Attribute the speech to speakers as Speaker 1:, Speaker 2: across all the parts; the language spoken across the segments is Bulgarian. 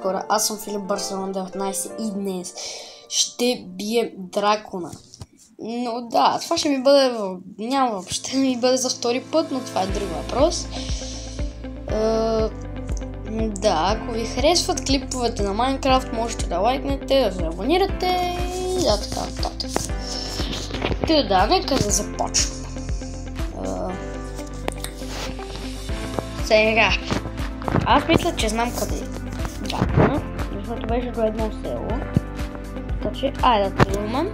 Speaker 1: Хора, аз съм Филип Барселон 19 и днес ще бием дракона. Но да, това ще ми бъде, няма въобще да ми бъде за втори път, но това е друг въпрос. Да, ако ви харесват клиповете на Майнкрафт, можете да лайкнете, да се абонирате и да така нататък. Да, нека да започвам. Сега, аз мисля, че знам къде е дракона, защото беше до едно село. Така че, айде да тръгваме.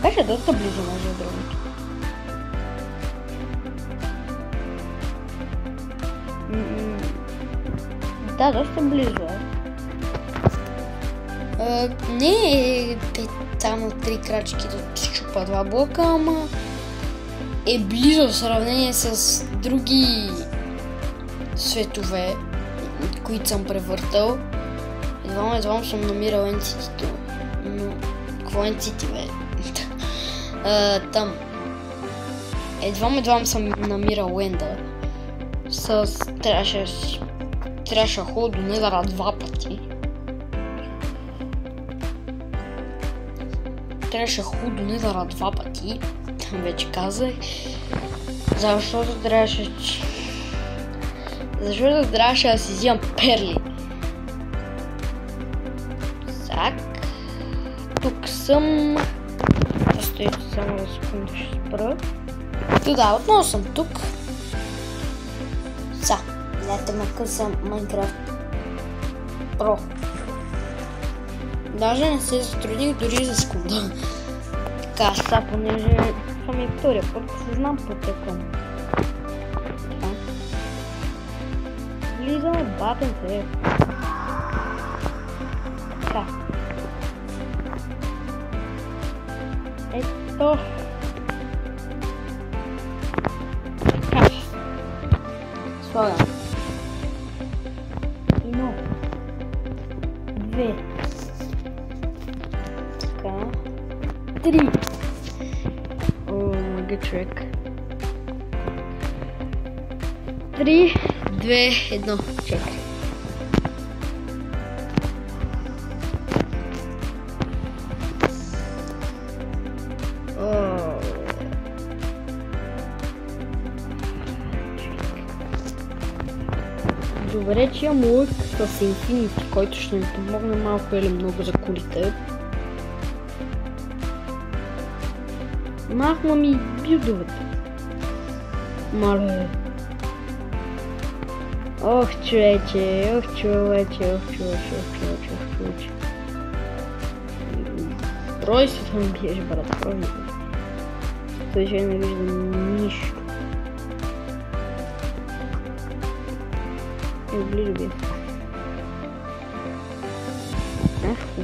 Speaker 1: Беше доста близо между другото. Да, доста близо е. Не е там от 3 крачки да щупа 2 блока, ама е близо в сравнение с други светове, които съм превъртал. Едва съм намирал NCT-то. Но какво NCT, бе? Там. Едва съм намирал Енда. Трябваше да ходя до Недъра 2 пъти. Трябваше да ходя до Недъра 2 пъти. Там вече казах. Защото трябваше да си взимам перли. Так. Тук съм. Стоите само за секунда, ще спра. Да, отново съм тук. Гледайте ме късам Майнкрафт Про. Даже не се затрудних дори за секунда. Така, сега, понеже това ми е втория път, се знам пътя към. Влизаме, батен се. Така. Ето. Така. Слагам. Едно. 2. Така. 3. Good trick. 3, 2, 1. Чекай. Добре, че имам лък с Infinity, който ще ми помогне малко или много за колите. Махна ми билдовете. Мале. Ох, човече. Тройството ми биеш, брат, тройството. Той ще не виждам нищо. Ближе бе. Ахо.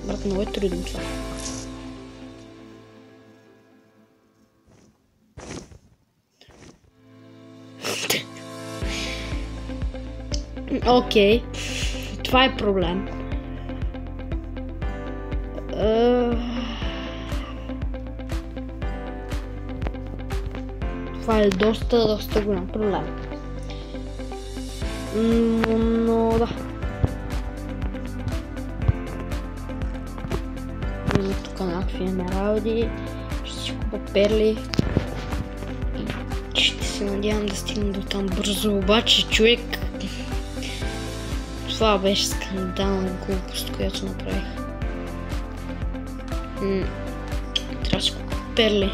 Speaker 1: Брат, много е трудно това. Окей, това е проблем. Това е доста голям проблем. Но да. Има тук някакви емералди. Ще си купа перли. И ще се надявам да стигна до там бързо, обаче човек. Това беше скандална глупост, която направих. Трябва да си купа перли.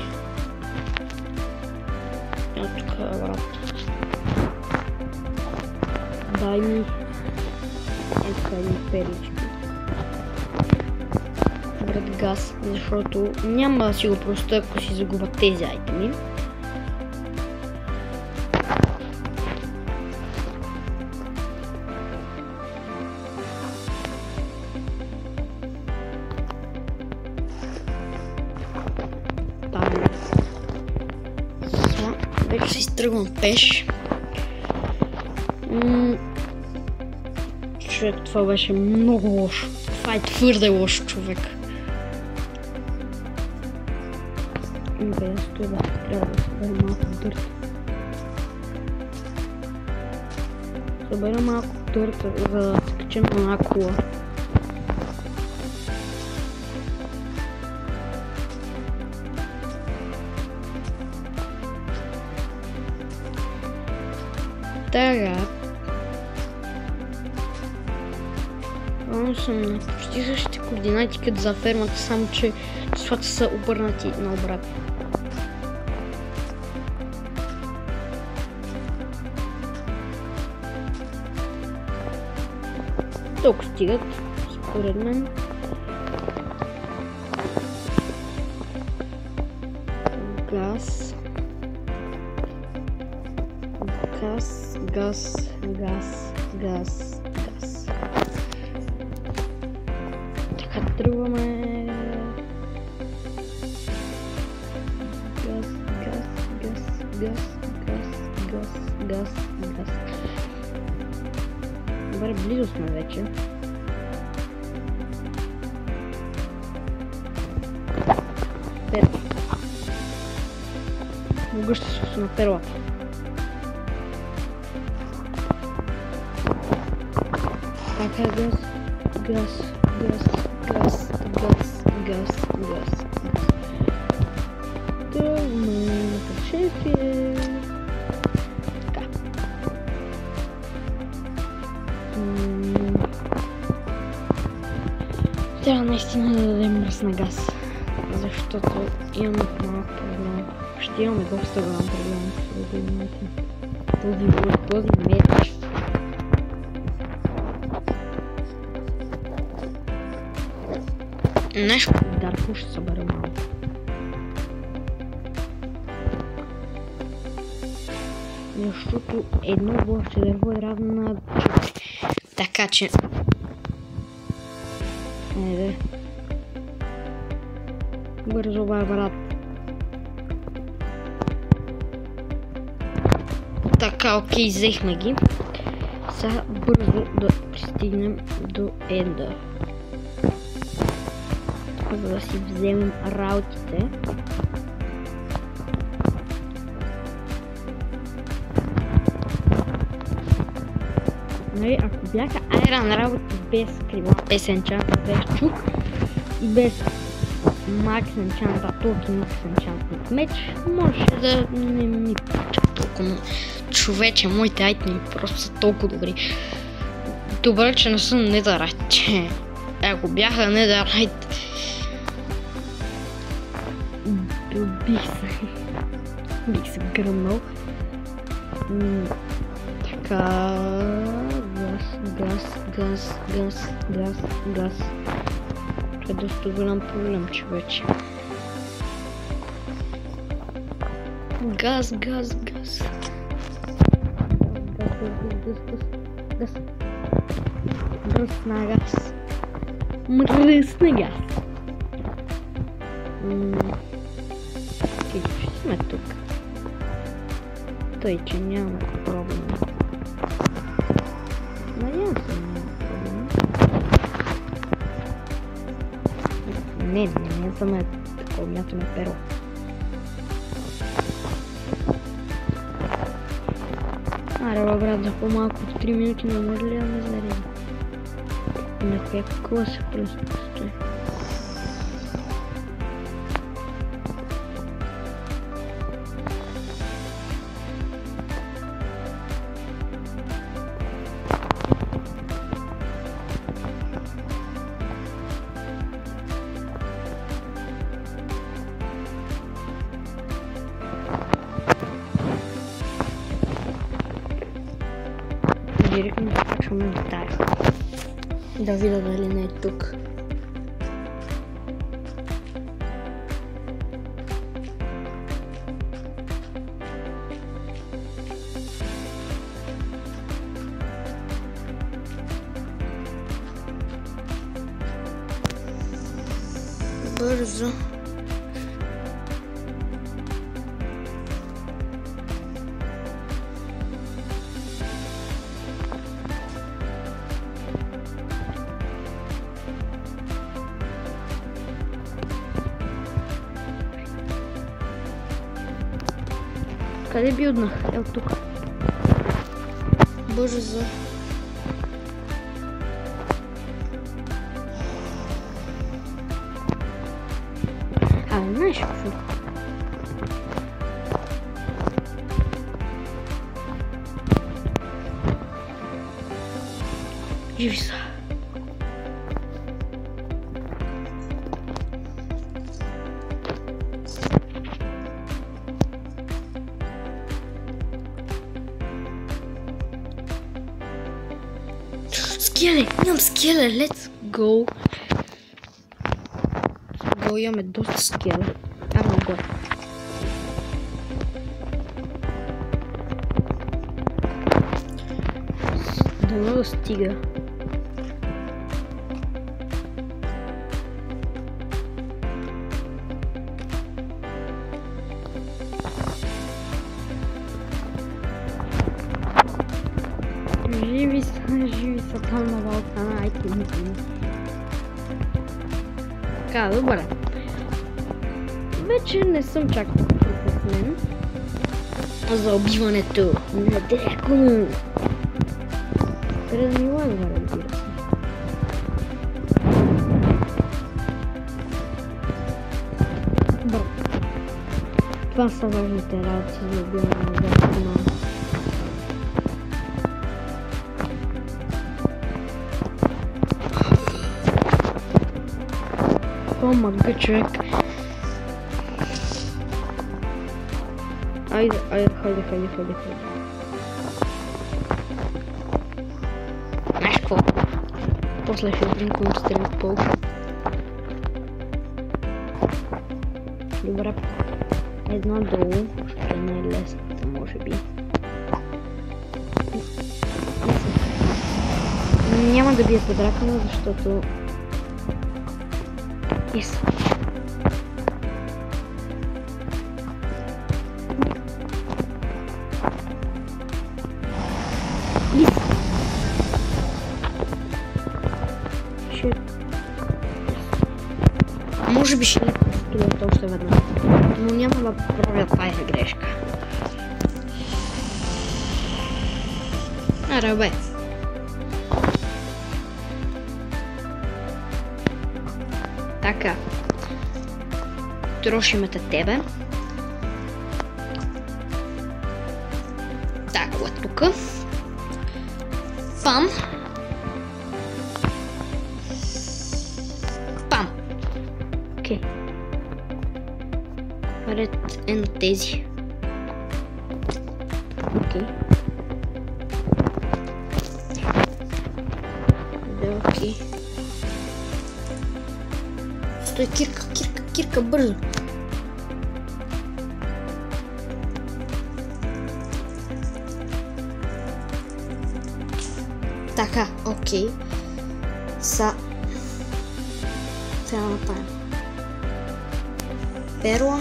Speaker 1: Ето тук, брат. Дай ми. Ето така един перлички. Брат, газ, защото няма да си го просто, ако си загубя тези айтеми. тръгвам пеш. Човек, това беше много лошо. Това е твърде лошо, човек. Без това трябва да събера малко дърта. Събера малко дърта, за да се качим на една кола. Така. Съм на почти същите координати като за фермата, само че числата са обърнати наобратно. Толкова стигат, според мен. Газ. Газ, газ, газ, газ, газ. Така тръгваме. Газ, газ, газ, газ, газ, газ, газ, газ. Добре, близо сме вече. Перла. Могъща се на перлата. Така, газ, газ, газ, газ, газ, газ, газ. Тръгваме на пътешествие. Така. Трябва наистина да дадем мръсна газ, защото имаме малък проблем. Ще имаме доста голям проблем с този меч. Нещо дарко ще събера малко. Защото едно борче дърво е равно на 4. Така че... Айде. Бързо, брат. Така, окей, взехме ги. Сега бързо да пристигнем до енда. За да си вземем раутите. Нали, ако бяха Iron работи без крила, без енчанта, без чук и без Макс енчанта, толкова Макс енчанта меч, може да не ми получа толкова. Човече, моите айтеми просто са толкова добри. Добре, че не съм Netherite, че ако бяха Netherite, бих се гръмнал. Така... Газ. Това е доста голям проблем, човече. Газ. Мръсна газ. Ще сме тук. Тъй, че няма проблем. Надявам се няма проблем. Не съм такова мято на перо. Аре, брат, за по-малко от 3 минути не може ли да ме заряда? На какво се просто стои? Директно започваме в тая. Да видя дали не е тук. Бързо. Къде билднах? Ето тук. Боже за... знаеш какво? Живи са. Скеле! Имам скеле! Let's go! Имаме доста скеле. Арно горе. Дано да стига. Живи са там на Балкана, айде никога. Така, добре. Вече не съм чак притеснен за убиването на дракона. Трябва да ми лазва, разбира се. Добре. Това са важните работи за убиване на дракона. О, мага човек. Хайде. Знаеш какво? После ще дринквам стрелят пол. Добре. Едно долу. Ще не е лесната, може би. Няма да бия по дракона, защото... Yes. Може би ще скилят още веднъж, но няма да правя тая грешка. Аре бе. Така. Трошимете тебе. Так, вот тук. Пам. Пам. Окей. Ред е на тези. Окей. Да, окей. Стой, Кирка, бързо. Така, окей. Сега трябва да направим перла.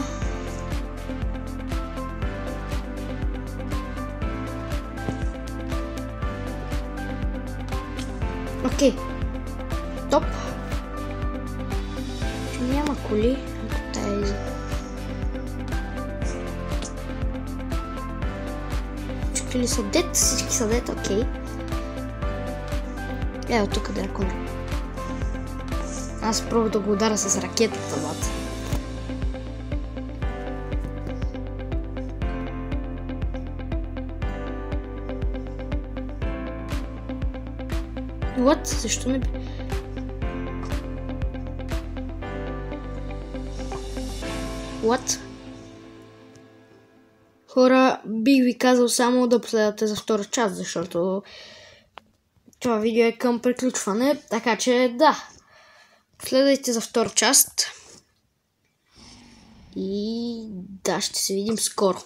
Speaker 1: Окей. Топ. Няма коли. Тези. Всички ли са дет? Всички са дет, окей. Ето тук дракона. Аз пробвам да го удара с ракетата, бат. What? Защо не... What? Хора, бих ви казал само да последвате за втора част, защото това видео е към приключване, така че да. Следвайте за втора част. И да, ще се видим скоро.